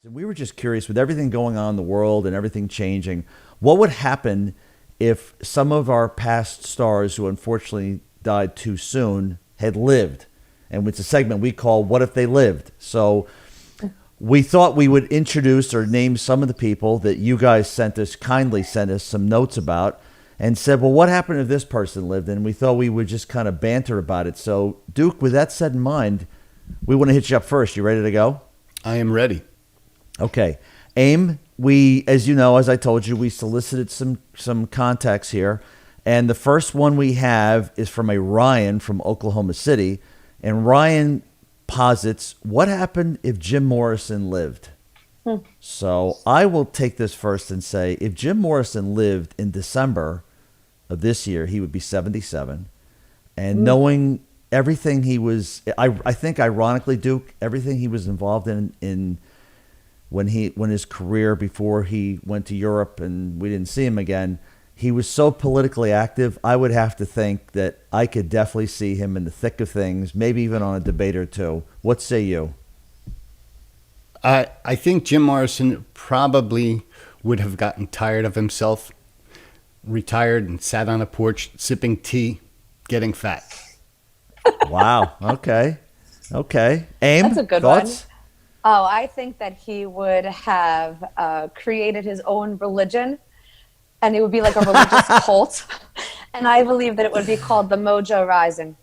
We were just curious with everything going on in the world and everything changing, what would happen if some of our past stars who unfortunately died too soon had lived? And it's a segment we call What If They Lived? So we thought we would introduce or name some of the people that you guys kindly sent us some notes about and said, well, what happened if this person lived? And we thought we would just kind of banter about it. So Duke, with that said in mind, we want to hit you up first. You ready to go? I am ready. Okay. AIM, as you know, as I told you, we solicited some contacts here. And the first one we have is from a Ryan from Oklahoma City. And Ryan posits, what happened if Jim Morrison lived? So I will take this first and say, if Jim Morrison lived in December of this year, he would be 77. And knowing everything he was, I think ironically, Duke, everything he was involved in when his career before he went to Europe and we didn't see him again, he was so politically active. I would have to think that I could definitely see him in the thick of things, maybe even on a debate or two. What say you? I think Jim Morrison probably would have gotten tired of himself, retired and sat on a porch sipping tea, getting fat. Wow. Okay. AIM, that's a good thoughts? one. Oh, I think that he would have created his own religion, and it would be like a religious cult. And I believe that it would be called the Mojo Rising.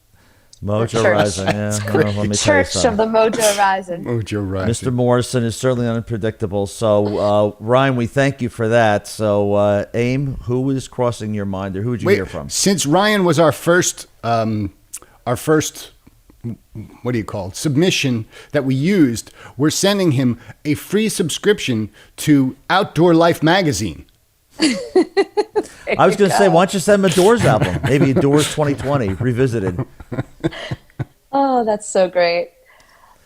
Mojo Rising, yeah. Well, let me tell you Church of the Mojo Rising. Mojo Rising. Mr. Morrison is certainly unpredictable. So, Ryan, we thank you for that. So, AIM, who was crossing your mind, or who would you hear from? Since Ryan was our first what do you call it, submission that we used, we're sending him a free subscription to Outdoor Life magazine. I was going to say, why don't you send him a Doors album? Maybe a Doors 2020 revisited. Oh, that's so great.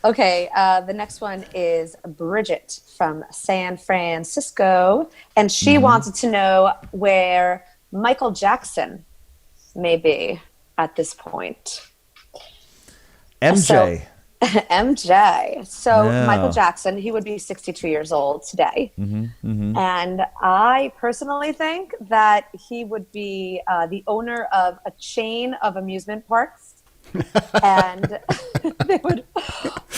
Okay, the next one is Bridget from San Francisco, and she wanted to know where Michael Jackson may be at this point. MJ. MJ. So Yeah. Michael Jackson, he would be 62 years old today. And I personally think that he would be the owner of a chain of amusement parks. And they would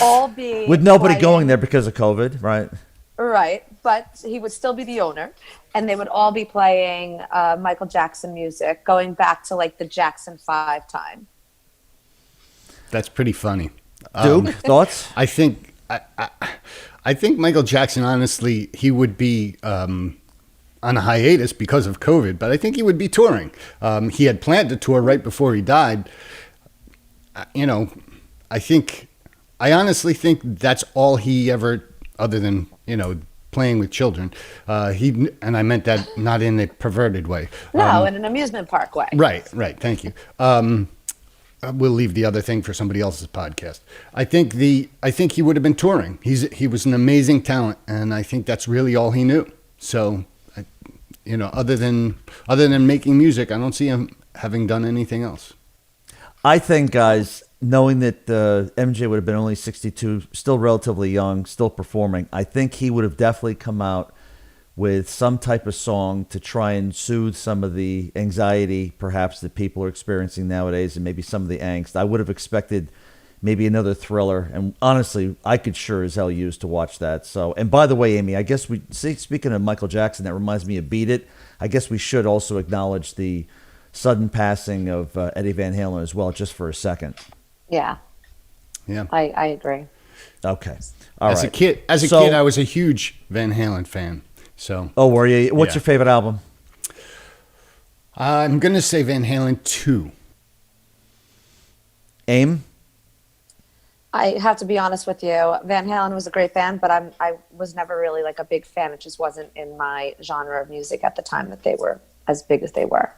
all be... With nobody going there because of COVID, right? Right. But he would still be the owner. And they would all be playing Michael Jackson music, going back to like the Jackson 5 time. That's pretty funny. Duke, thoughts? I think Michael Jackson, honestly, he would be on a hiatus because of COVID, but I think he would be touring. He had planned to tour right before he died. I honestly think that's all he ever, other than, playing with children. And I meant that not in a perverted way. No, in an amusement park way. Right. Thank you. We'll leave the other thing for somebody else's podcast. I think he would have been touring. He was an amazing talent, and I think that's really all he knew. So, other than making music, I don't see him having done anything else. I think, guys, knowing that MJ would have been only 62, still relatively young, still performing, I think he would have definitely come out with some type of song to try and soothe some of the anxiety, perhaps, that people are experiencing nowadays, and maybe some of the angst. I would have expected maybe another Thriller, and honestly, I could sure as hell use to watch that. So, and by the way, Amy, I guess speaking of Michael Jackson, that reminds me of Beat It. I guess we should also acknowledge the sudden passing of Eddie Van Halen as well, just for a second. Yeah. I agree. Okay. All right. As a kid, I was a huge Van Halen fan. So. Oh, were you? What's your favorite album? I'm going to say Van Halen 2. AIM? I have to be honest with you. Van Halen was a great band, but I was never really like a big fan. It just wasn't in my genre of music at the time that they were as big as they were.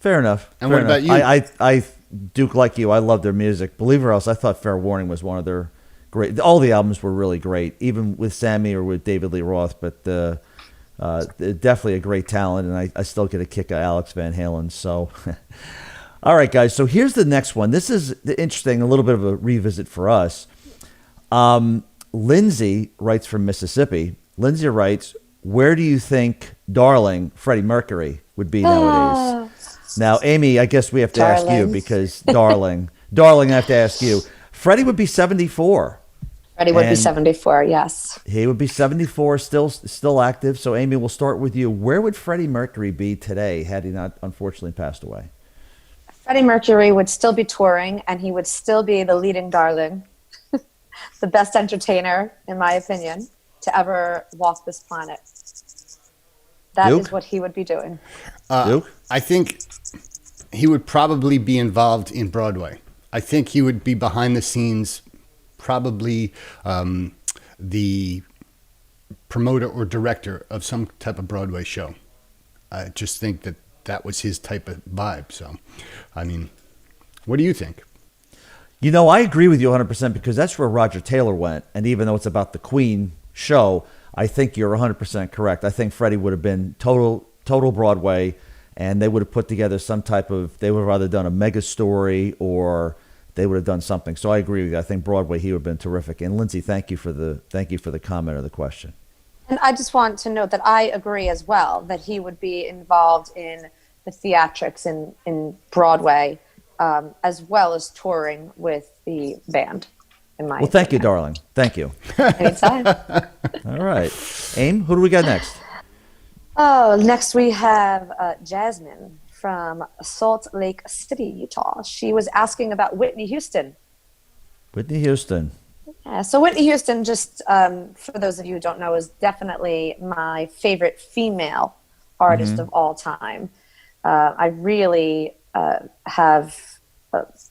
Fair enough. And what about you? I Duke, like you, I love their music. Believe it or else, I thought Fair Warning was one of their great. All the albums were really great, even with Sammy or with David Lee Roth. But definitely a great talent, and I still get a kick out of Alex Van Halen. So, all right, guys. So here's the next one. This is interesting, a little bit of a revisit for us. Lindsay writes from Mississippi. Lindsay writes, where do you think darling Freddie Mercury would be nowadays? Now, Amy, I guess we have to ask you because darling, I have to ask you. Freddie would be 74. Freddie would be 74, yes. He would be 74, still active. So, Amy, we'll start with you. Where would Freddie Mercury be today had he not unfortunately passed away? Freddie Mercury would still be touring, and he would still be the leading darling, the best entertainer, in my opinion, to ever walk this planet. That Duke? is what he would be doing. Duke? I think he would probably be involved in Broadway. I think he would be behind the scenes, probably the promoter or director of some type of Broadway show. I just think that was his type of vibe. So, I mean, what do you think? You know, I agree with you 100% because that's where Roger Taylor went. And even though it's about the Queen show, I think you're 100% correct. I think Freddie would have been total Broadway, and they would have put together some type of, they would have either done a mega story or they would have done something. So I agree with you. I think Broadway, he would have been terrific. And Lindsay, thank you for the comment or the question. And I just want to note that I agree as well that he would be involved in the theatrics in Broadway, as well as touring with the band. Well, thank you, darling. Thank you. Anytime. All right. Aim, who do we got next? Oh, next we have Jasmine from Salt Lake City, Utah. She was asking about Whitney Houston. Whitney Houston. Yeah, so Whitney Houston, just for those of you who don't know, is definitely my favorite female artist of all time. I really have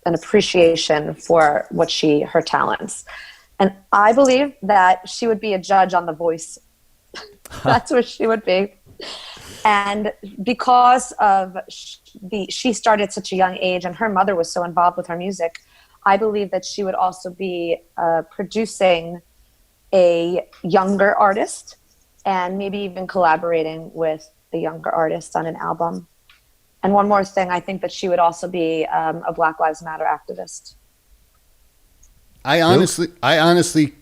an appreciation for her talents. And I believe that she would be a judge on The Voice. That's where she would be. And because of she started at such a young age and her mother was so involved with her music, I believe that she would also be producing a younger artist and maybe even collaborating with the younger artist on an album. And one more thing, I think that she would also be a Black Lives Matter activist. I honestly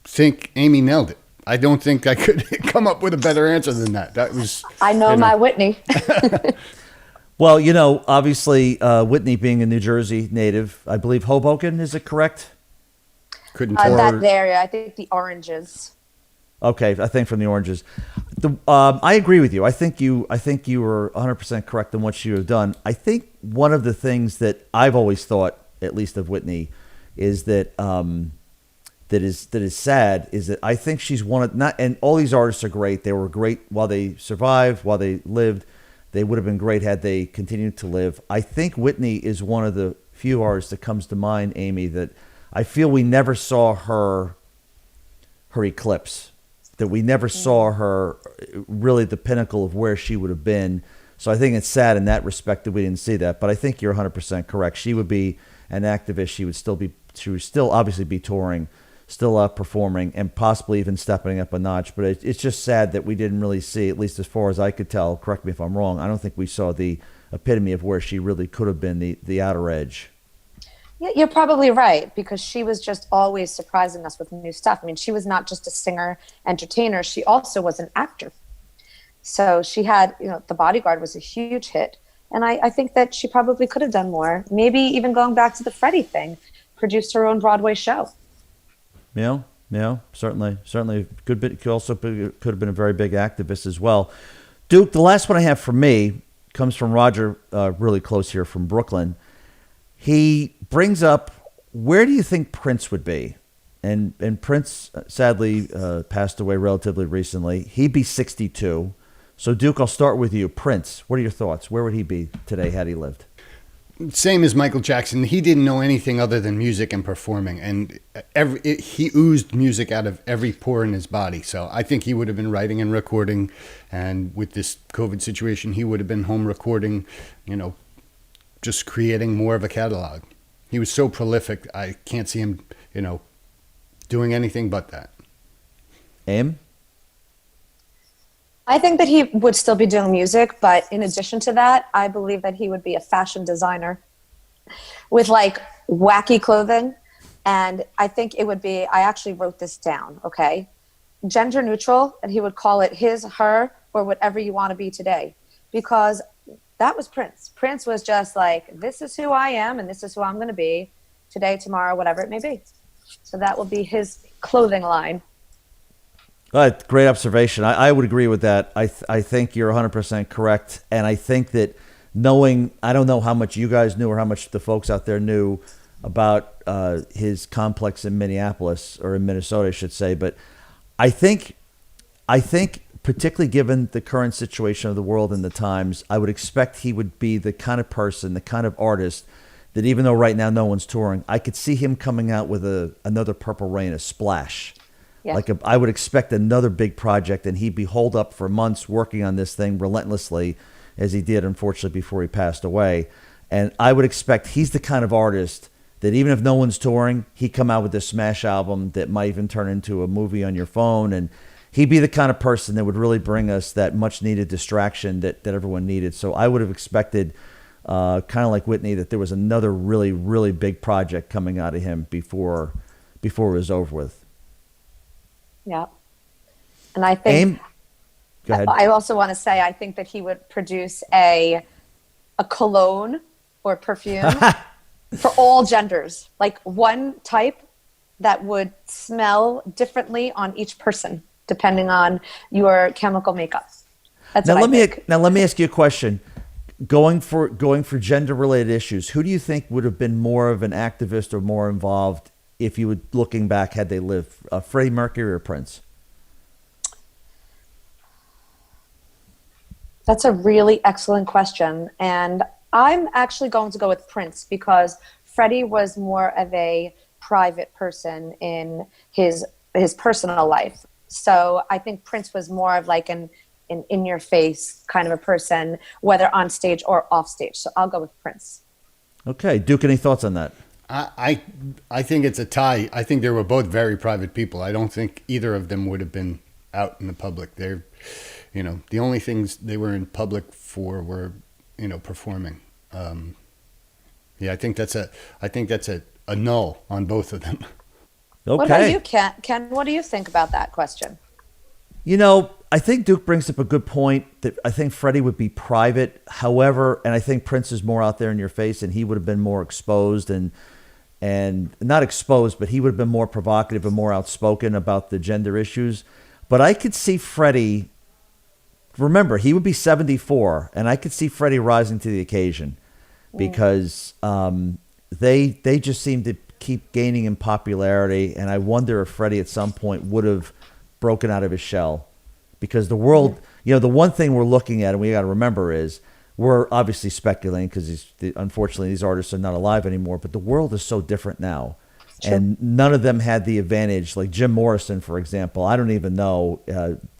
think Amy nailed it. I don't think I could come up with a better answer than that. That was. I know my Whitney. Well, you know, obviously, Whitney being a New Jersey native, I believe Hoboken, is it correct? Couldn't tell. That area, I think the Oranges. Okay, I think from the Oranges. I agree with you. I think you were 100% correct in what you have done. I think one of the things that I've always thought, at least of Whitney, is that that is sad is that I think she's one of not. And all these artists are great. They were great while they survived, while they lived. They would have been great had they continued to live. I think Whitney is one of the few artists that comes to mind, Amy, that I feel we never saw her eclipse. That we never saw her really the pinnacle of where she would have been. So I think it's sad in that respect that we didn't see that. But I think you're 100% correct. She would be an activist. She would still obviously be touring, still performing, and possibly even stepping up a notch. But it's just sad that we didn't really see, at least as far as I could tell, correct me if I'm wrong, I don't think we saw the epitome of where she really could have been, the outer edge. Yeah, you're probably right, because she was just always surprising us with new stuff. I mean, she was not just a singer, entertainer, she also was an actor. So she had, The Bodyguard was a huge hit. And I think that she probably could have done more. Maybe even going back to the Freddie thing, produced her own Broadway show. Yeah, certainly. Could have been a very big activist as well. Duke, the last one I have for me comes from Roger, really close here from Brooklyn. He brings up, where do you think Prince would be? And Prince sadly passed away relatively recently. He'd be 62. So Duke, I'll start with you. Prince, what are your thoughts? Where would he be today had he lived? Same as Michael Jackson. He didn't know anything other than music and performing, and he oozed music out of every pore in his body. So I think he would have been writing and recording, and with this COVID situation, he would have been home recording, just creating more of a catalog. He was so prolific. I can't see him, doing anything but that. Aim? I think that he would still be doing music, but in addition to that, I believe that he would be a fashion designer with wacky clothing And I think it would be, I actually wrote this down, okay? Gender neutral, and he would call it his, her, or whatever you want to be today. Because that was Prince. Prince was just like, this is who I am, and this is who I'm going to be today, tomorrow, whatever it may be. So that will be his clothing line. Great observation. I would agree with that. I think you're 100% correct. And I think that knowing, I don't know how much you guys knew or how much the folks out there knew about his complex in Minneapolis, or in Minnesota, I should say. But I think particularly given the current situation of the world and the times, I would expect he would be the kind of person, the kind of artist that, even though right now no one's touring, I could see him coming out with another Purple Rain, a splash. Yeah. I would expect another big project, and he'd be holed up for months working on this thing relentlessly, as he did, unfortunately, before he passed away. And I would expect he's the kind of artist that, even if no one's touring, he'd come out with this smash album that might even turn into a movie on your phone. And he'd be the kind of person that would really bring us that much needed distraction that everyone needed. So I would have expected, kind of like Whitney, that there was another really, really big project coming out of him before it was over with. Yeah. And I think, Aim? Go ahead. I also want to say, I think that he would produce a cologne or perfume for all genders, like one type that would smell differently on each person, depending on your chemical makeup. That's Now what I think. let me ask you a question. Going for gender related issues, who do you think would have been more of an activist or more involved, if you would, looking back, had they lived, Freddie Mercury or Prince? That's a really excellent question. And I'm actually going to go with Prince, because Freddie was more of a private person in his personal life. So I think Prince was more of like an in-your-face kind of a person, whether on stage or off stage. So I'll go with Prince. Okay. Duke, any thoughts on that? I think it's a tie. I think they were both very private people. I don't think either of them would have been out in the public. They're, the only things they were in public for were, performing. I think that's a null on both of them. Okay. What about you, Ken? What do you think about that question? I think Duke brings up a good point, that I think Freddie would be private. However, and I think Prince is more out there in your face, and he would have been more exposed and not exposed, but he would have been more provocative and more outspoken about the gender issues. But I could see Freddie, remember, he would be 74, and I could see Freddie rising to the occasion, because they just seem to keep gaining in popularity. And I wonder if Freddie at some point would have broken out of his shell, because the world, the one thing we're looking at, and we got to remember, is we're obviously speculating, because unfortunately these artists are not alive anymore, but the world is so different now. Sure. And none of them had the advantage, like Jim Morrison, for example. I don't even know,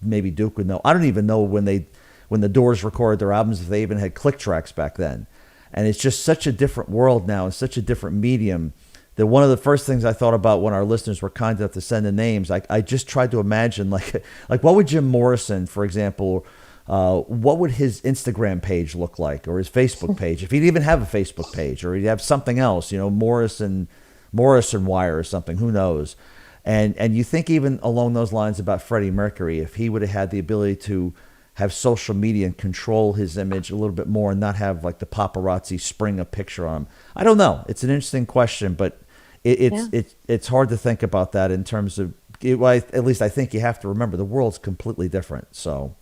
maybe Duke would know. I don't even know when the Doors recorded their albums, if they even had click tracks back then. And it's just such a different world now, and such a different medium, that one of the first things I thought about when our listeners were kind enough to send in names, I just tried to imagine, like what would Jim Morrison, for example, what would his Instagram page look like, or his Facebook page, if he'd even have a Facebook page, or he'd have something else, Morrison Wire or something, who knows? And you think even along those lines about Freddie Mercury, if he would have had the ability to have social media and control his image a little bit more, and not have like the paparazzi spring a picture on him. I don't know. It's an interesting question, but it's hard to think about that in terms of, at least I think you have to remember the world's completely different. So,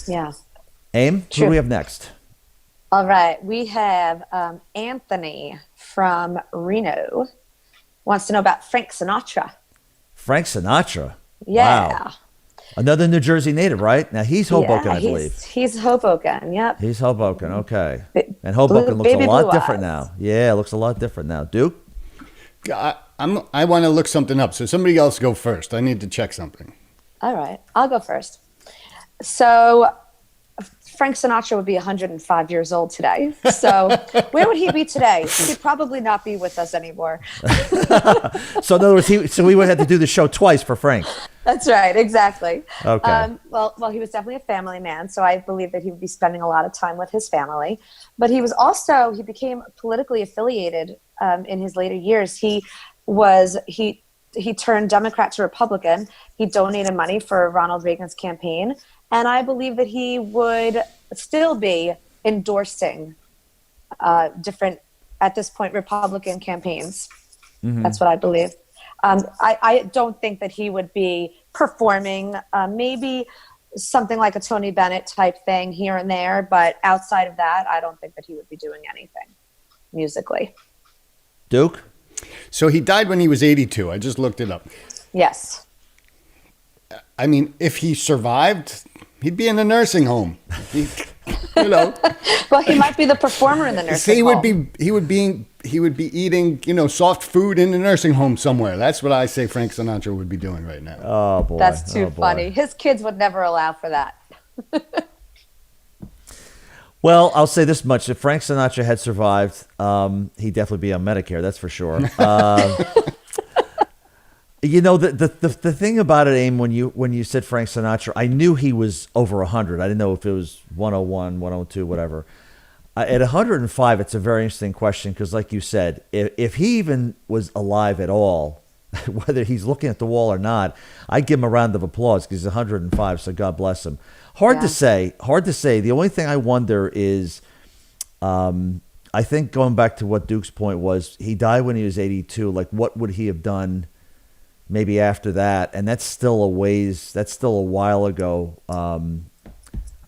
yeah. Aim, who do we have next? All right. We have Anthony from Reno. Wants to know about Frank Sinatra. Frank Sinatra? Yeah. Wow. Another New Jersey native, right? Now he's Hoboken, I believe. He's Hoboken, yep. He's Hoboken, okay. And Hoboken looks a lot different now. Yeah, it looks a lot different now. Duke? I want to look something up, so somebody else go first. I need to check something. All right, I'll go first. So Frank Sinatra would be 105 years old today. So where would he be today? He'd probably not be with us anymore. So in other words, we would have to do the show twice for Frank. That's right, exactly. Okay. Well, he was definitely a family man, so I believe that he would be spending a lot of time with his family. But he became politically affiliated in his later years. He was he turned Democrat to Republican. He donated money for Ronald Reagan's campaign, and I believe that he would still be endorsing different, at this point, Republican campaigns. That's what I believe. I don't think that he would be performing maybe something like a Tony Bennett type thing here and there, but outside of that, I don't think that he would be doing anything musically. Duke? So he died when he was 82. I just looked it up. Yes. I mean, if he survived, he'd be in a nursing home. Well, he might be the performer in the nursing home. He would be eating, soft food in a nursing home somewhere. That's what I say Frank Sinatra would be doing right now. Oh boy. That's too funny. His kids would never allow for that. Well, I'll say this much: if Frank Sinatra had survived, he'd definitely be on Medicare. That's for sure. The thing about it, Aim, when you said Frank Sinatra, I knew he was over 100. I didn't know if it was 101, 102, whatever. At 105, it's a very interesting question because, like you said, if he even was alive at all, whether he's looking at the wall or not, I'd give him a round of applause because he's 105, so God bless him. Hard to say. The only thing I wonder is, I think going back to what Duke's point was, he died when he was 82. Like, what would he have done maybe after that? And that's still a while ago.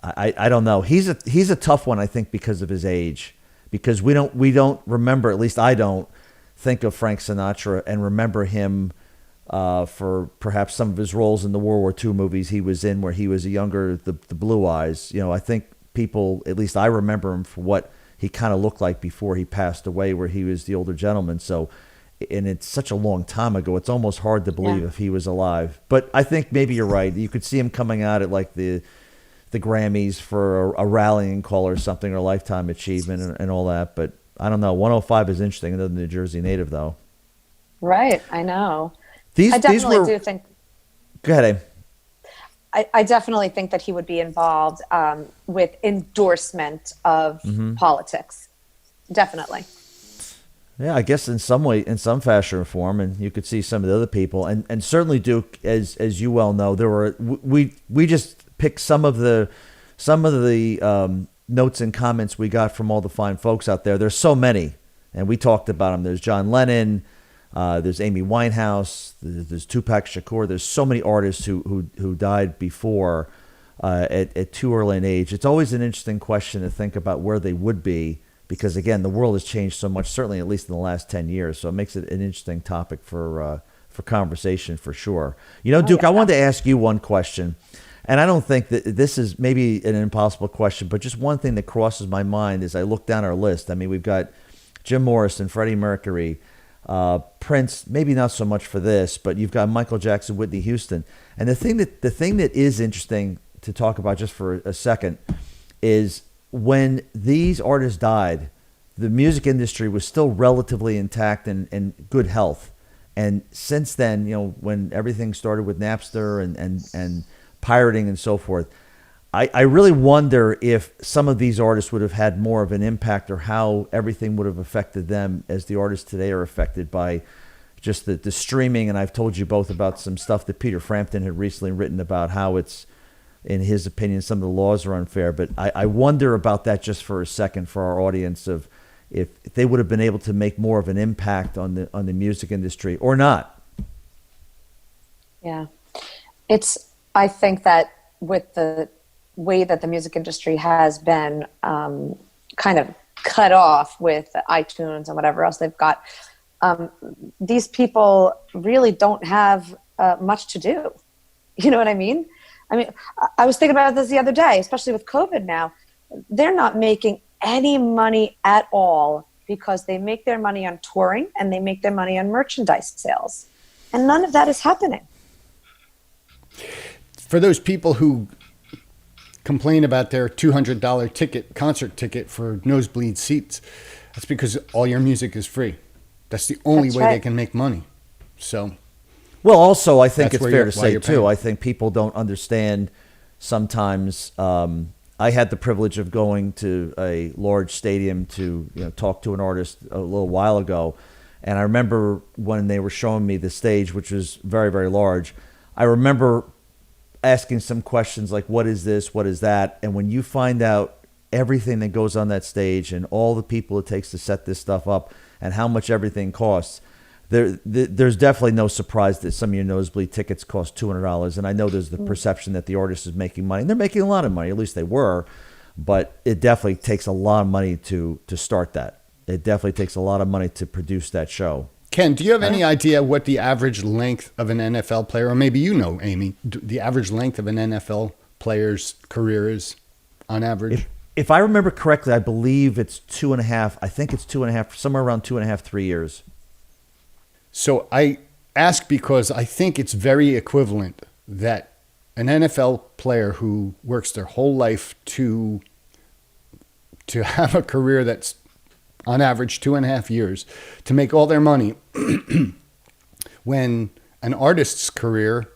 I don't know. He's a tough one, I think, because of his age. Because we don't remember, at least I don't, think of Frank Sinatra and remember him for perhaps some of his roles in the World War II movies he was in, where he was the Blue Eyes. I think people, at least I remember him for what he kind of looked like before he passed away, where he was the older gentleman. So, and it's such a long time ago, it's almost hard to believe if he was alive. But I think maybe you're right. You could see him coming out at like the Grammys for a rallying call or something, or a lifetime achievement and all that. But I don't know. 105 is interesting. Another New Jersey native, though. Right. I know. These do think. Go ahead, Abe. I definitely think that he would be involved with endorsement of politics. Definitely. Yeah, I guess in some way, in some fashion or form, and you could see some of the other people, and certainly Duke, as you well know, there were we just picked some of the notes and comments we got from all the fine folks out there. There's so many, and we talked about them. There's John Lennon, there's Amy Winehouse, there's Tupac Shakur. There's so many artists who died before at too early an age. It's always an interesting question to think about where they would be, because again, the world has changed so much, certainly at least in the last 10 years. So it makes it an interesting topic for conversation for sure. Duke, I wanted to ask you one question. And I don't think that this is maybe an impossible question, but just one thing that crosses my mind as I look down our list. I mean, we've got Jim Morrison, Freddie Mercury, Prince, maybe not so much for this, but you've got Michael Jackson, Whitney Houston. And the thing that is interesting to talk about just for a second is when these artists died, the music industry was still relatively intact and in good health. And since then, when everything started with Napster and pirating and so forth, I really wonder if some of these artists would have had more of an impact, or how everything would have affected them as the artists today are affected by just the streaming. And I've told you both about some stuff that Peter Frampton had recently written about how it's, in his opinion, some of the laws are unfair. But I wonder about that just for a second for our audience, of if they would have been able to make more of an impact on the music industry or not. Yeah. I think that with the way that the music industry has been kind of cut off with iTunes and whatever else they've got, these people really don't have much to do. You know what I mean? I was thinking about this the other day, especially with COVID now. They're not making any money at all, because they make their money on touring and they make their money on merchandise sales. And none of that is happening. For those people who complain about their $200 concert ticket for nosebleed seats, that's because all your music is free. That's the only way they can make money. So, well, also, I think it's fair to say, too, paying. I think people don't understand sometimes. I had the privilege of going to a large stadium to talk to an artist a little while ago, And I remember when they were showing me the stage, which was very, very large, I remember asking some questions like, what is this? What is that? And when you find out everything that goes on that stage and all the people it takes to set this stuff up and how much everything costs, there's definitely no surprise that some of your nosebleed tickets cost $200. And I know there's the perception that the artist is making money. And they're making a lot of money, at least they were. But it definitely takes a lot of money to start that. It definitely takes a lot of money to produce that show. Ken, do you have any idea what the average length of an NFL player, or maybe you know, Amy, the average length of an NFL player's career is on average? If I remember correctly, I believe it's 2.5. I think it's 2.5, somewhere around 2.5, 3 years. So I ask because I think it's very equivalent that an NFL player who works their whole life to have a career that's on average 2.5 years, to make all their money, when an artist's career,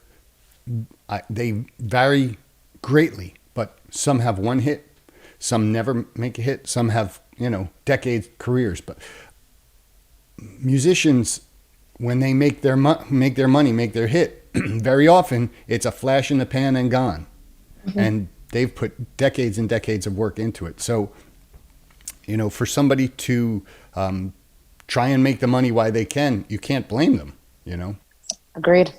they vary greatly, but some have one hit, some never make a hit, some have, decades careers. But musicians, when they make their money, make their hit, very often it's a flash in the pan and gone. Mm-hmm. And they've put decades and decades of work into it. So, for somebody to try and make the money while they can, you can't blame them, Agreed.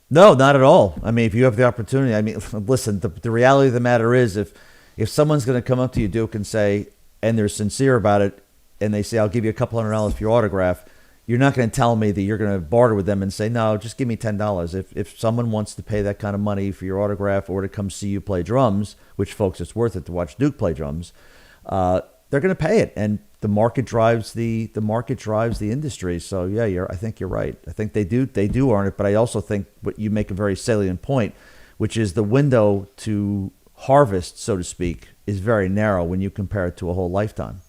No, not at all. I mean, if you have the opportunity, listen, the reality of the matter is if someone's going to come up to you, Duke, and say, and they're sincere about it, and they say, I'll give you a couple $100 for your autograph, you're not going to tell me that you're going to barter with them and say, no, just give me $10. If someone wants to pay that kind of money for your autograph or to come see you play drums, which, folks, it's worth it to watch Duke play drums, they're going to pay it. And the market drives the industry. So yeah, I think you're right. I think they do earn it. But I also think what you make a very salient point, which is the window to harvest, so to speak, is very narrow when you compare it to a whole lifetime.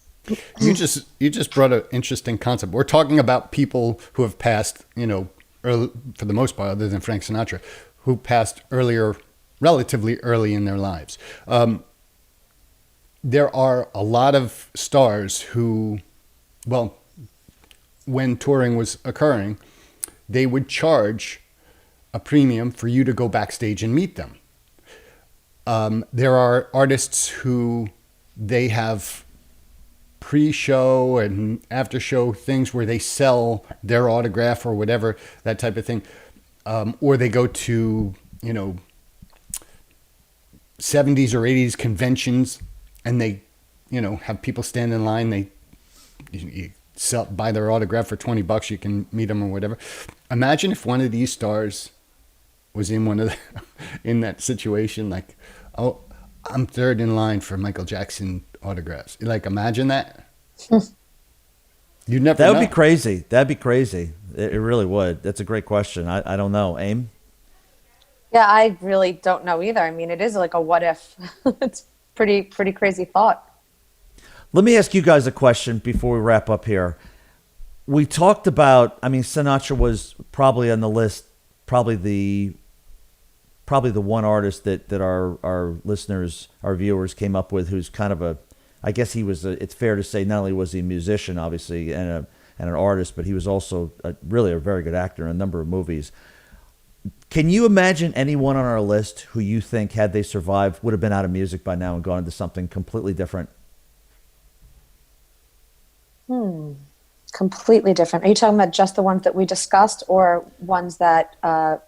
You just brought an interesting concept. We're talking about people who have passed, early, for the most part, other than Frank Sinatra, who passed relatively early in their lives. There are a lot of stars who, when touring was occurring, they would charge a premium for you to go backstage and meet them. There are artists who they have pre-show and after-show things where they sell their autograph or whatever, that type of thing. Or they go to, 70s or 80s conventions and they, have people stand in line. You buy their autograph for $20. You can meet them or whatever. Imagine if one of these stars was in in that situation, like, oh, I'm third in line for Michael Jackson autographs. Like, imagine that. You'd never know. That would be crazy. That'd be crazy. It really would. That's a great question. I don't know. Aim? Yeah, I really don't know either. I mean, it is like a what if. It's pretty crazy thought. Let me ask you guys a question before we wrap up here. We talked about, Sinatra was probably on the list, probably the one artist that our listeners, our viewers came up with, who's kind of I guess he was it's fair to say not only was he a musician, obviously, and an artist, but he was also really a very good actor in a number of movies. Can you imagine anyone on our list who you think, had they survived, would have been out of music by now and gone into something completely different? Completely different. Are you talking about just the ones that we discussed, or ones that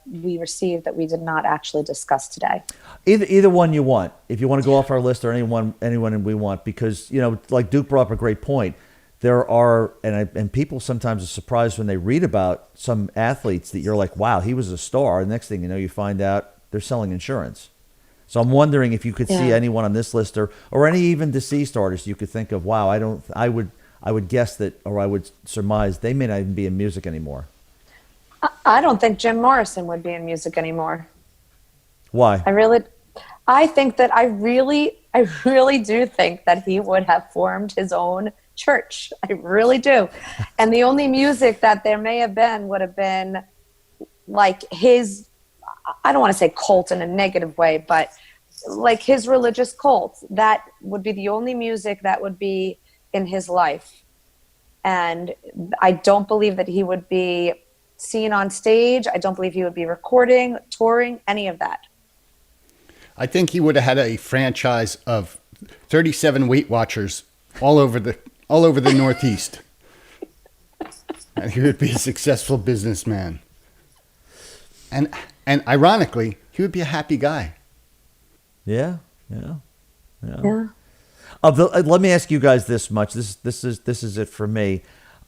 we received that we did not actually discuss today? Either one you want. If you want to go off our list, or anyone we want, because like Duke brought up a great point. There are, and people sometimes are surprised when they read about some athletes that you're like, wow, he was a star. The next thing you know, you find out they're selling insurance. So I'm wondering if you could see anyone on this list, or any even deceased artists you could think of. Wow, I would guess that, or I would surmise they may not even be in music anymore. I don't think Jim Morrison would be in music anymore. Why? I really do think that he would have formed his own church. I really do. And the only music that there may have been would have been like his, I don't want to say cult in a negative way, but like his religious cult. That would be the only music that would be in his life. And I don't believe that he would be seen on stage. I don't believe he would be recording, touring, any of that. I think he would have had a franchise of 37 Weight Watchers all over the Northeast. And he would be a successful businessman. And ironically, he would be a happy guy. Yeah. Let me ask you guys this much. This is it for me.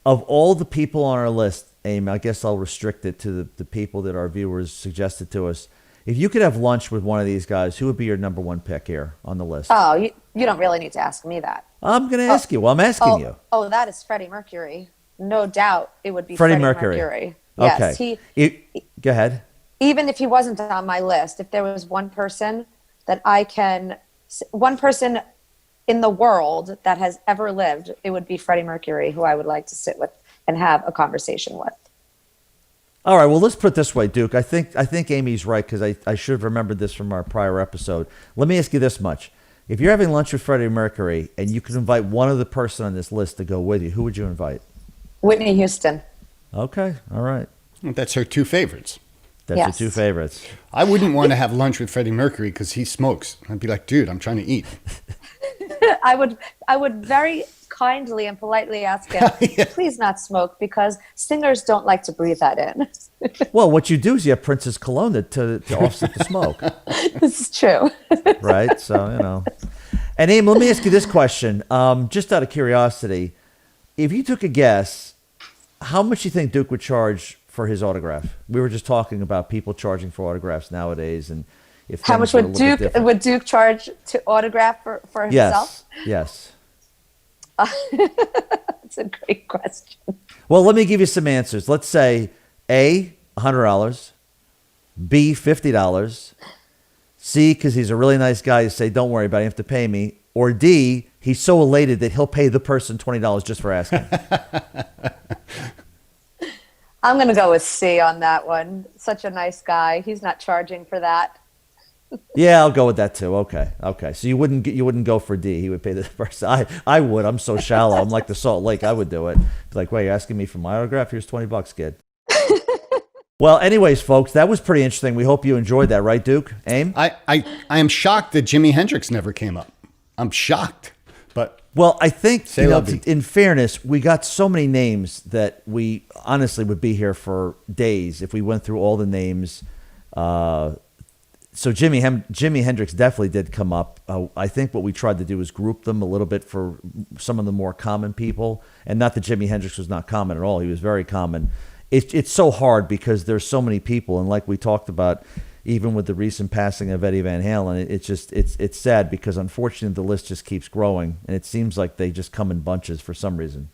Of all the people on our list, Amy, I guess I'll restrict it to the people that our viewers suggested to us. If you could have lunch with one of these guys, who would be your number one pick here on the list? Oh, you don't really need to ask me that. I'm going to ask you. Well, I'm asking you. Oh, that is Freddie Mercury. No doubt it would be Freddie Freddie Mercury. Mercury. Okay. Yes, Go ahead. even if he wasn't on my list, if there was one person in the world that has ever lived, it would be Freddie Mercury, who I would like to sit with and have a conversation with. All right. Well, let's put it this way, Duke. I think Amy's right, because I should have remembered this from our prior episode. Let me ask you this much. If you're having lunch with Freddie Mercury and you could invite one other person on this list to go with you, who would you invite? Whitney Houston. Okay. All right. That's her two favorites. That's Yes. your two favorites. I wouldn't want to have lunch with Freddie Mercury because he smokes. I'd be like, dude, I'm trying to eat. I would very kindly and politely ask him, please not smoke, because singers don't like to breathe that in. Well, what you do is you have Princess Cologne to offset the smoke. This is true. Right? So, And Amy, let me ask you this question. Just out of curiosity, if you took a guess, how much do you think Duke would charge for his autograph? We were just talking about people charging for autographs nowadays, and if How much would Duke charge to autograph for himself? Yes. That's a great question. Well, let me give you some answers. Let's say A, $100, B, $50, C, because he's a really nice guy, you say, don't worry about it, you have to pay me, or D, he's so elated that he'll pay the person $20 just for asking. I'm going to go with C on that one. Such a nice guy. He's not charging for that. Yeah, I'll go with that too. Okay. So you wouldn't go for D. He would pay the person. I would. I'm so shallow. I'm like the Salt Lake. I would do it. Be like, wait, you're asking me for my autograph? Here's $20, kid. Well, anyways, folks, that was pretty interesting. We hope you enjoyed that, right, Duke? Aim? I am shocked that Jimi Hendrix never came up. I'm shocked. But well, I think, lovey. in fairness, we got so many names that we honestly would be here for days if we went through all the names. So Jimi Hendrix definitely did come up. I think what we tried to do was group them a little bit for some of the more common people. And not that Jimi Hendrix was not common at all. He was very common. It's so hard because there's so many people. And like we talked about, even with the recent passing of Eddie Van Halen, it's sad because unfortunately the list just keeps growing. And it seems like they just come in bunches for some reason.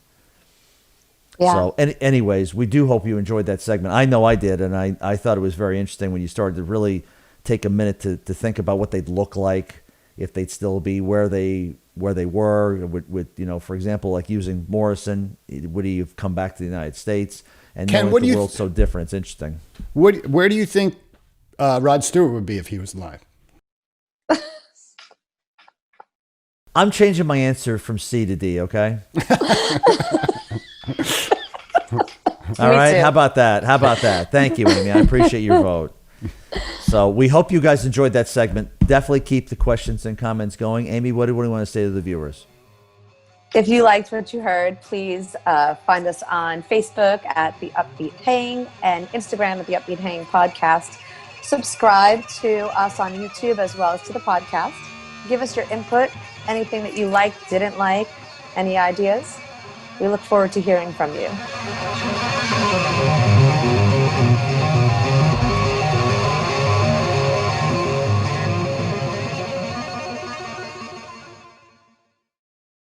Yeah. So anyways, we do hope you enjoyed that segment. I know I did. And I thought it was very interesting when you started to really take a minute to think about what they'd look like, if they'd still be where they were with for example, like using Morrison, would he have come back to the United States? And Ken, knowing the world's so different, it's interesting. Where do you think Rod Stewart would be if he was alive? I'm changing my answer from C to D, okay? All right, too. How about that? Thank you, Amy. I appreciate your vote. So we hope you guys enjoyed that segment. Definitely keep the questions and comments going. Amy, what do you want to say to the viewers? If you liked what you heard, please find us on Facebook at the Upbeat Hang and Instagram at the Upbeat Hang podcast. Subscribe to us on YouTube as well as to the podcast. Give us your input, anything that you liked, didn't like, any ideas. We look forward to hearing from you.